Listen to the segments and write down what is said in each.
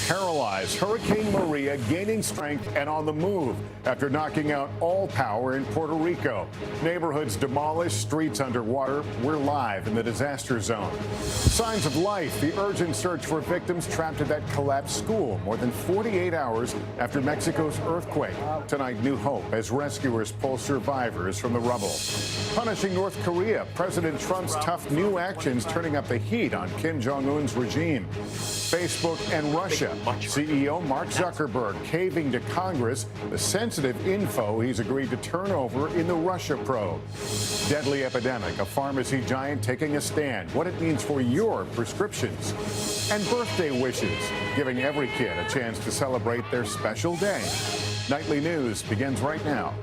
paralyzed. Hurricane Maria gaining strength and on the move after knocking out all power in Puerto Rico. Neighborhoods demolished, streets underwater. We're live in the disaster zone. Signs of life. The urgent search for victims trapped at that collapsed school more than 48 hours after Mexico's earthquake. Tonight, new hope as rescuers pull survivors from the rubble. Punishing North Korea. President Trump's tough new actions turning up the heat on Kim Jong-un's regime. Facebook and Russia. CEO Mark Zuckerberg caving to Congress the sensitive info he's agreed to turn over in the Russia probe. Deadly epidemic. A pharmacy giant taking a stand. What it means for your prescriptions. And birthday wishes. Giving every kid a chance to celebrate their special day. Nightly News begins right now.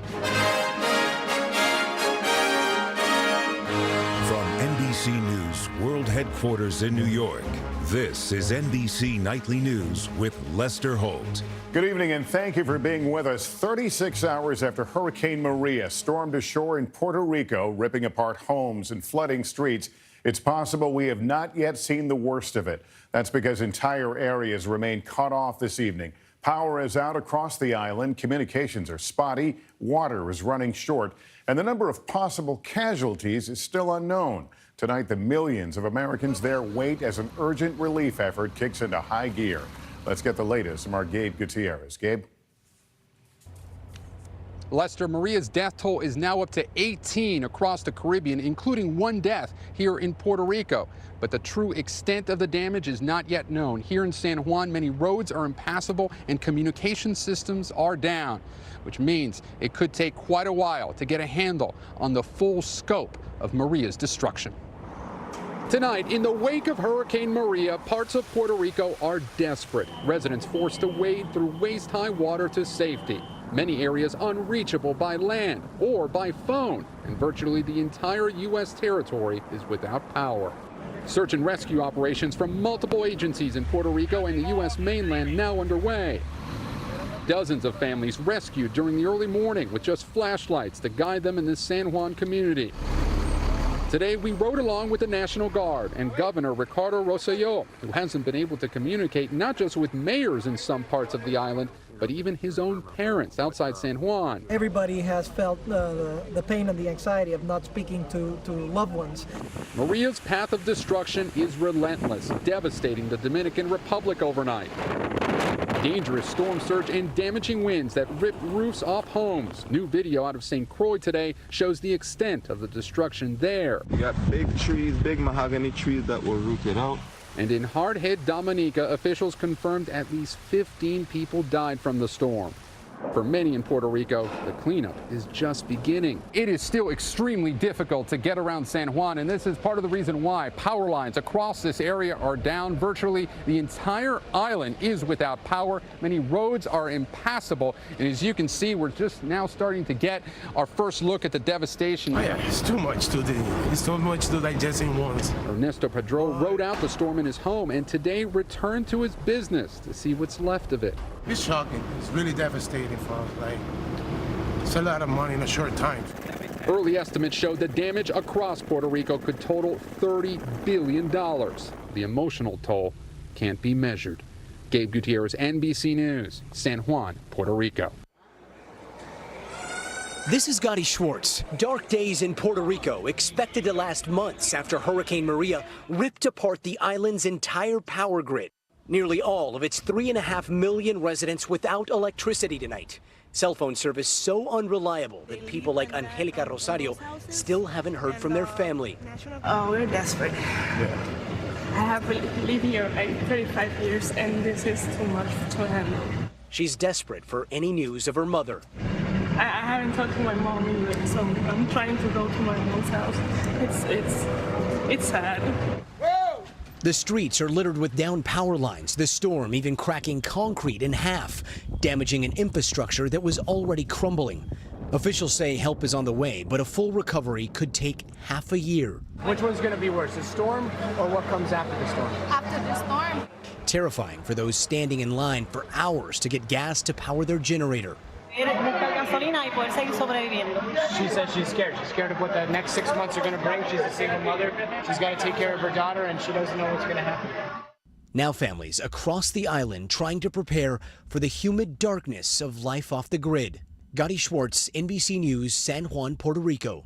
From NBC News World Headquarters in New York, this is NBC Nightly News with Lester Holt. Good evening and thank you for being with us. 36 hours after Hurricane Maria stormed ashore in Puerto Rico, ripping apart homes and flooding streets, it's possible we have not yet seen the worst of it. That's because entire areas remain cut off this evening. Power is out across the island, communications are spotty, water is running short, and the number of possible casualties is still unknown. Tonight, the millions of Americans there wait as an urgent relief effort kicks into high gear. Let's get the latest from our Gabe Gutierrez. Gabe? Lester, Maria's death toll is now up to 18 across the Caribbean, including one death here in Puerto Rico. But the true extent of the damage is not yet known. Here in San Juan, many roads are impassable and communication systems are down, which means it could take quite a while to get a handle on the full scope of Maria's destruction. Tonight, in the wake of Hurricane Maria, parts of Puerto Rico are desperate. Residents forced to wade through waist-high water to safety. Many areas unreachable by land or by phone, and virtually the entire U.S. territory is without power. Search and rescue operations from multiple agencies in Puerto Rico and the U.S. mainland now underway. Dozens of families rescued during the early morning with just flashlights to guide them in this San Juan community. Today, we rode along with the National Guard and Governor Ricardo Rosselló, who hasn't been able to communicate not just with mayors in some parts of the island, but even his own parents outside San Juan. Everybody has felt the pain and the anxiety of not speaking to loved ones. Maria's path of destruction is relentless, devastating the Dominican Republic overnight. Dangerous storm surge and damaging winds that rip roofs off homes. New video out of St. Croix today shows the extent of the destruction there. You got big trees, big mahogany trees that were rooted out. And in hard-hit Dominica, officials confirmed at least 15 people died from the storm. For many in Puerto Rico, the cleanup is just beginning. It is still extremely difficult to get around San Juan, and this is part of the reason why power lines across this area are down. Virtually the entire island is without power. Many roads are impassable, and as you can see, we're just now starting to get our first look at the devastation. Oh yeah, it's too much to do. It's too much to digest in once. Ernesto Padron rode out the storm in his home and today returned to his business to see what's left of it. It's shocking. It's really devastating for us. Like, it's a lot of money in a short time. Early estimates showed the damage across Puerto Rico could total $30 billion. The emotional toll can't be measured. Gabe Gutierrez, NBC News, San Juan, Puerto Rico. This is Gotti Schwartz. Dark days in Puerto Rico expected to last months after Hurricane Maria ripped apart the island's entire power grid. Nearly all of its 3.5 million residents without electricity tonight. Cell phone service so unreliable that people like Angelica Rosario still haven't heard from their family. Oh, we're desperate. Yeah. I have lived here like 35 years and this is too much to handle. She's desperate for any news of her mother. I haven't talked to my mom either, so I'm trying to go to my mom's house. It's sad. The streets are littered with downed power lines, the storm even cracking concrete in half, damaging an infrastructure that was already crumbling. Officials say help is on the way, but a full recovery could take half a year. Which one's going to be worse, the storm or what comes after the storm? After the storm. Terrifying for those standing in line for hours to get gas to power their generator. She said she's scared. She's scared of what the next 6 months are going to bring. She's a single mother. She's got to take care of her daughter, and she doesn't know what's going to happen. Now families across the island trying to prepare for the humid darkness of life off the grid. Gotti Schwartz, NBC News, San Juan, Puerto Rico.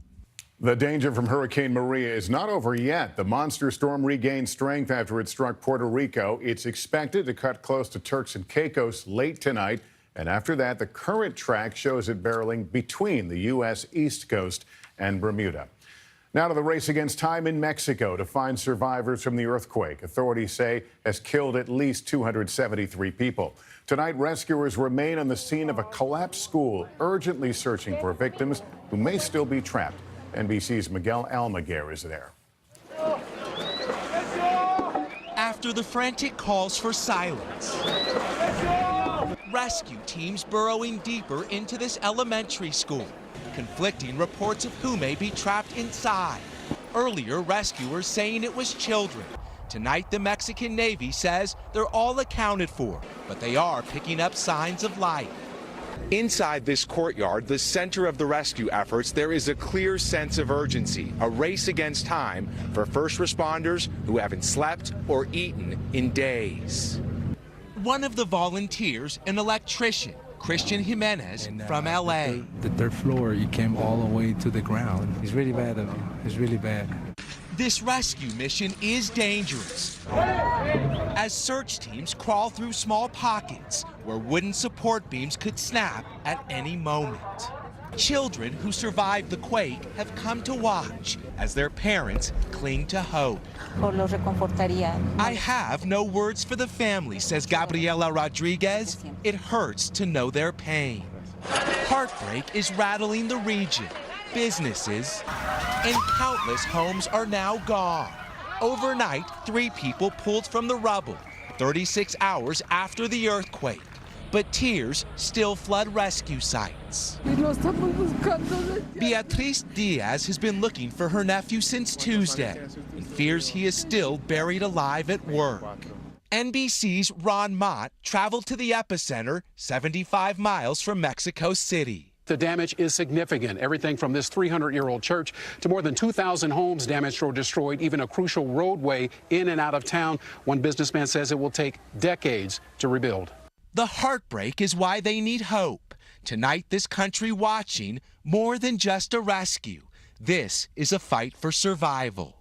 The danger from Hurricane Maria is not over yet. The monster storm regained strength after it struck Puerto Rico. It's expected to cut close to Turks and Caicos late tonight. And after that, the current track shows it barreling between the U.S. East Coast and Bermuda. Now to the race against time in Mexico to find survivors from the earthquake. Authorities say has killed at least 273 people. Tonight, rescuers remain on the scene of a collapsed school, urgently searching for victims who may still be trapped. NBC's Miguel Almaguer is there. After the frantic calls for silence, rescue teams burrowing deeper into this elementary school. Conflicting reports of who may be trapped inside. Earlier, rescuers saying it was children. Tonight, the Mexican Navy says they're all accounted for, but they are picking up signs of life. Inside this courtyard, the center of the rescue efforts, there is a clear sense of urgency, a race against time for first responders who haven't slept or eaten in days. One of the volunteers, an electrician, Christian Jimenez from L.A. The third floor, you came all the way to the ground. It's really bad, though. It's really bad. This rescue mission is dangerous as search teams crawl through small pockets where wooden support beams could snap at any moment. Children who survived the quake have come to watch as their parents cling to hope. I have no words for the family, says Gabriela Rodriguez. It hurts to know their pain. Heartbreak is rattling the region. Businesses and countless homes are now gone. Overnight, 3 people pulled from the rubble, 36 hours after the earthquake. But tears still flood rescue sites. Beatriz Diaz has been looking for her nephew since Tuesday and fears he is still buried alive at work. NBC's Ron Mott traveled to the epicenter, 75 miles from Mexico City. The damage is significant. Everything from this 300-year-old church to more than 2,000 homes damaged or destroyed, even a crucial roadway in and out of town. One businessman says it will take decades to rebuild. The heartbreak is why they need hope. Tonight, this country watching more than just a rescue. This is a fight for survival.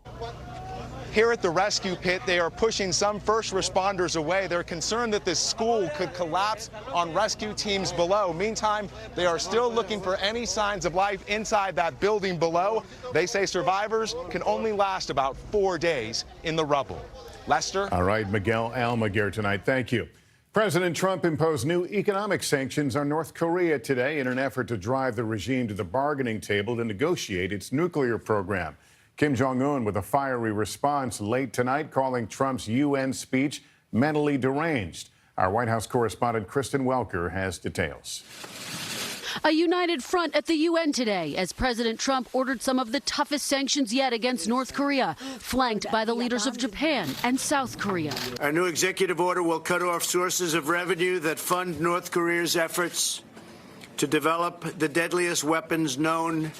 Here at the rescue pit, they are pushing some first responders away. They're concerned that this school could collapse on rescue teams below. Meantime, they are still looking for any signs of life inside that building below. They say survivors can only last about 4 days in the rubble. Lester? All right, Miguel Almaguer tonight. Thank you. President Trump imposed new economic sanctions on North Korea today in an effort to drive the regime to the bargaining table to negotiate its nuclear program. Kim Jong-un with a fiery response late tonight, calling Trump's UN speech mentally deranged. Our White House correspondent Kristen Welker has details. A united front at the UN today as President Trump ordered some of the toughest sanctions yet against North Korea, flanked by the leaders of Japan and South Korea. Our new executive order will cut off sources of revenue that fund North Korea's efforts to develop the deadliest weapons known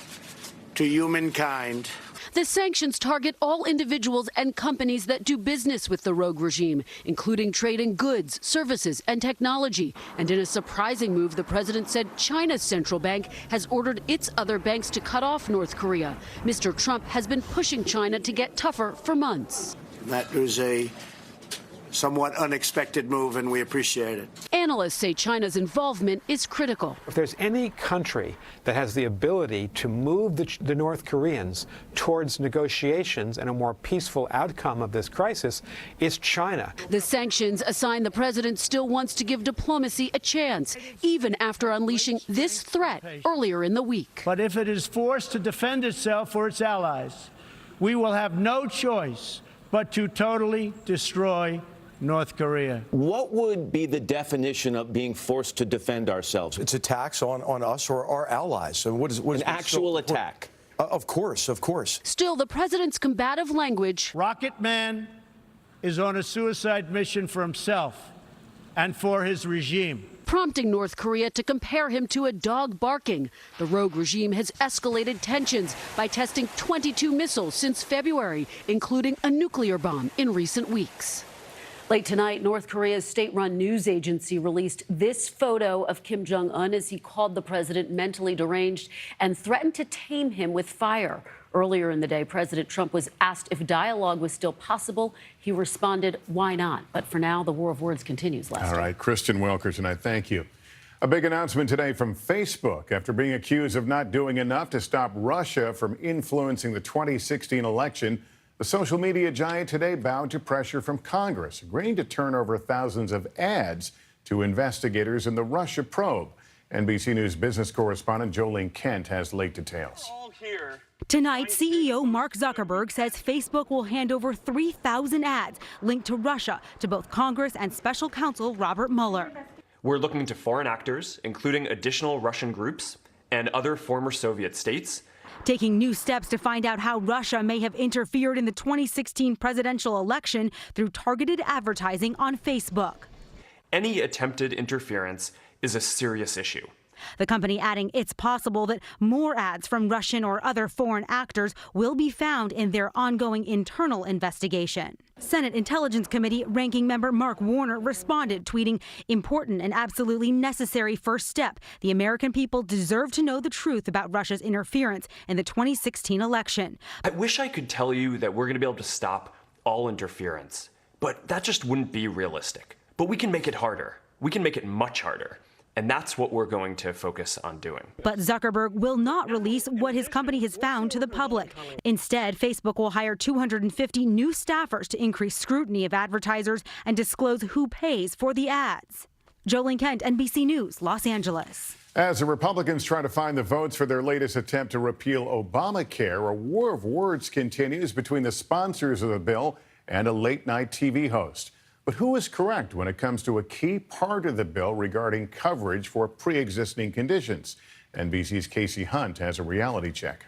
to humankind. The sanctions target all individuals and companies that do business with the rogue regime, including trading goods, services, and technology. And in a surprising move, the president said China's central bank has ordered its other banks to cut off North Korea. Mr. Trump has been pushing China to get tougher for months. That was a somewhat unexpected move, and we appreciate it. Analysts say China's involvement is critical. If there's any country that has the ability to move the North Koreans towards negotiations and a more peaceful outcome of this crisis, it's China. The sanctions, a sign the president still wants to give diplomacy a chance, even after unleashing this threat earlier in the week. But if it is forced to defend itself or its allies, we will have no choice but to totally destroy North Korea. What would be the definition of being forced to defend ourselves? It's attacks on us or our allies. So what is an actual attack? Of course, of course. Still, the president's combative language. Rocket Man is on a suicide mission for himself and for his regime, prompting North Korea to compare him to a dog barking. The rogue regime has escalated tensions by testing 22 missiles since February, including a nuclear bomb in recent weeks. Late tonight, North Korea's state-run news agency released this photo of Kim Jong-un as he called the president mentally deranged and threatened to tame him with fire. Earlier in the day, President Trump was asked if dialogue was still possible. He responded, why not? But for now, the war of words continues. Lester. All right, Kristen Welker tonight. Thank you. A big announcement today from Facebook after being accused of not doing enough to stop Russia from influencing the 2016 election. The social media giant today bowed to pressure from Congress, agreeing to turn over thousands of ads to investigators in the Russia probe. NBC News business correspondent Jolene Kent has late details. Tonight, CEO Mark Zuckerberg says Facebook will hand over 3,000 ads linked to Russia to both Congress and special counsel Robert Mueller. We're looking into foreign actors, including additional Russian groups and other former Soviet states, taking new steps to find out how Russia may have interfered in the 2016 presidential election through targeted advertising on Facebook. Any attempted interference is a serious issue. The company adding it's possible that more ads from Russian or other foreign actors will be found in their ongoing internal investigation. Senate Intelligence Committee ranking member Mark Warner responded, tweeting, important and absolutely necessary first step. The American people deserve to know the truth about Russia's interference in the 2016 election. I wish I could tell you that we're going to be able to stop all interference, but that just wouldn't be realistic. But we can make it harder. We can make it much harder. And that's what we're going to focus on doing. But Zuckerberg will not release what his company has found to the public. Instead, Facebook will hire 250 new staffers to increase scrutiny of advertisers and disclose who pays for the ads. Jolene Kent, NBC News, Los Angeles. As the Republicans try to find the votes for their latest attempt to repeal Obamacare, a war of words continues between the sponsors of the bill and a late-night TV host. But who is correct when it comes to a key part of the bill regarding coverage for pre-existing conditions? NBC's Casey Hunt has a reality check.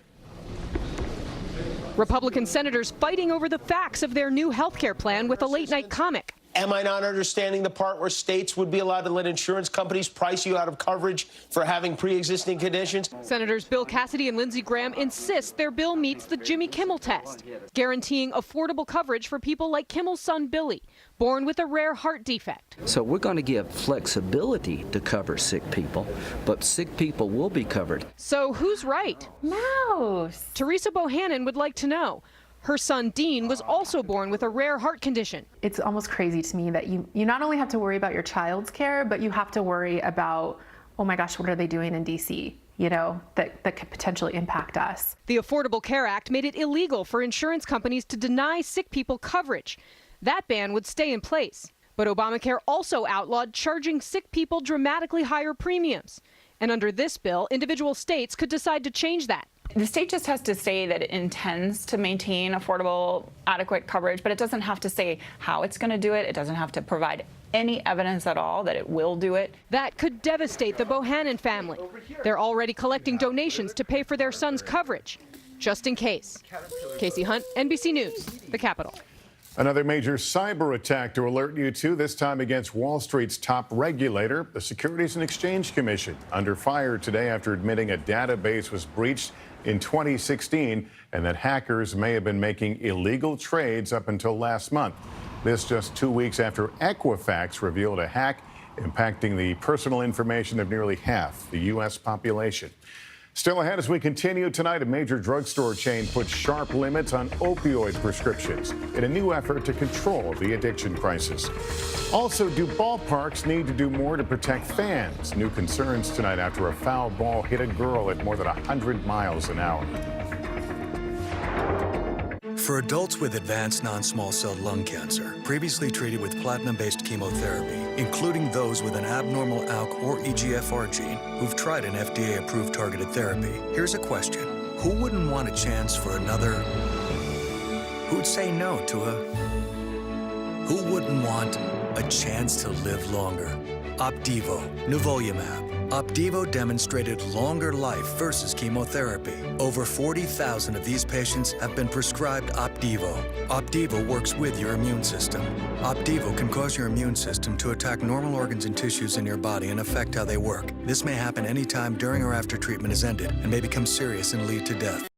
Republican senators fighting over the facts of their new health care plan with a late-night comic. Am I not understanding the part where states would be allowed to let insurance companies price you out of coverage for having pre-existing conditions? Senators Bill Cassidy and Lindsey Graham insist their bill meets the Jimmy Kimmel test, guaranteeing affordable coverage for people like Kimmel's son Billy, born with a rare heart defect. So we're going to give flexibility to cover sick people, but sick people will be covered. So who's right? Mouse. Teresa Bohannon would like to know. Her son Dean was also born with a rare heart condition. It's almost crazy to me that you not only have to worry about your child's care, but you have to worry about, oh my gosh, what are they doing in DC? You know, that could potentially impact us. The Affordable Care Act made it illegal for insurance companies to deny sick people coverage. That ban would stay in place. But Obamacare also outlawed charging sick people dramatically higher premiums. And under this bill, individual states could decide to change that. The state just has to say that it intends to maintain affordable, adequate coverage, but it doesn't have to say how it's going to do it. It doesn't have to provide any evidence at all that it will do it. That could devastate the Bohannon family. They're already collecting donations to pay for their son's coverage, just in case. Casey Hunt, NBC News, the Capitol. Another major cyber attack to alert you to, this time against Wall Street's top regulator, the Securities and Exchange Commission, under fire today after admitting a database was breached in 2016 and that hackers may have been making illegal trades up until last month. This just 2 weeks after Equifax revealed a hack impacting the personal information of nearly half the U.S. population. Still ahead as we continue tonight, a major drugstore chain puts sharp limits on opioid prescriptions in a new effort to control the addiction crisis. Also, do ballparks need to do more to protect fans? New concerns tonight after a foul ball hit a girl at more than 100 miles an hour. For adults with advanced non-small cell lung cancer, previously treated with platinum-based chemotherapy, including those with an abnormal ALK or EGFR gene who've tried an FDA-approved targeted therapy, here's a question. Who wouldn't want a chance for another? Who'd say no to Who wouldn't want a chance to live longer? Opdivo, nivolumab. Opdivo demonstrated longer life versus chemotherapy. Over 40,000 of these patients have been prescribed Opdivo. Opdivo works with your immune system. Opdivo can cause your immune system to attack normal organs and tissues in your body and affect how they work. This may happen anytime during or after treatment is ended and may become serious and lead to death.